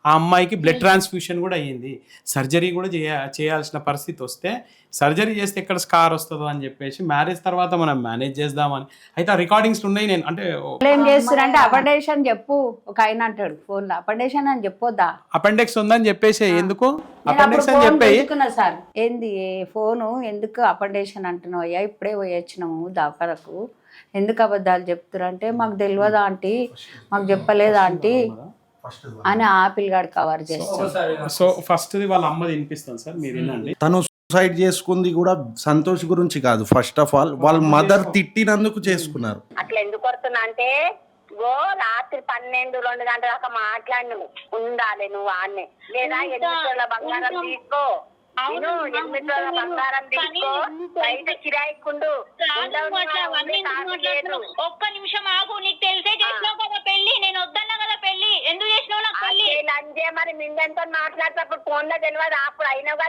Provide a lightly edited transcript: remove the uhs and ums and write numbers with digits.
ఆ అమ్మాయికి blood transfusion కూడా అయ్యింది. సర్జరీ కూడా చేయాల్సిన పరిస్థితి వస్తే సర్జరీ చేస్తే ఎక్కడ స్కార్ వస్తుందో అని చెప్పేసి మ్యారేజ్ తర్వాత మనం మేనేజ్ చేద్దామని అయితే ఆ రికార్డింగ్స్ ఉన్నాయి. నేను అంటే ఏం చేస్తారంటే అపెండేషన్ చెప్పు ఒక ఆయన అంటాడు ఫోన్ లో అపెండేషన్ అని చెప్పొద్దా అపెండిక్స్ ఉందని చెప్పేసి ఎందుకు నేను అప్పుడు అపెండిక్స్ అని ఫోన్ చెప్పేయి తెచ్చుకున్నా సార్. ఏంది ఫోను ఎందుకు అపెండేషన్ అంటున్నావు అయ్యా, ఇప్పుడే పోయొచ్చినాము దాపరకు, ఎందుకు అబద్ధాలు చెప్తున్నారు అంటే మాకు తెలియదా ఆంటీ, మాకు చెప్పలేదా ఆంటీ అని ఆ పిల్లగాడు కవర్ చేస్తాడు. సో ఫస్ట్ వాళ్ళ అమ్మది వినిపిస్తాను సార్, మీరు వినండి. తను సూసైడ్ చేసుకుంది కూడా సంతోష్ గురించి కాదు. ఫస్ట్ ఆఫ్ ఆల్ వాళ్ళ మదర్ తిట్టినందుకు చేసుకున్నారు. అట్లా ఎందుకు కొడుతున్నా అంటే రాత్రి 12-2 గంటల దాకా మాట్లాడి ఉండాలి నువ్వు ఆన్నే, లేదా 8 బంగారం తీసుకో, నేను 8 బంగారం తీసుకో, బయట కిరాయికుండు. ఒక్క నిమిషం ఆగు, నీకు తెలిసే చేసినావు కదా పెళ్లి, నేను వద్దన్నా కదా పెళ్లి, ఎందుకు చేసినావు నాకు పెళ్లి? అంతే మరి మిందంతో మాట్లాడేటప్పుడు ఫోన్ లో తెలియదు, అప్పుడు అయినగా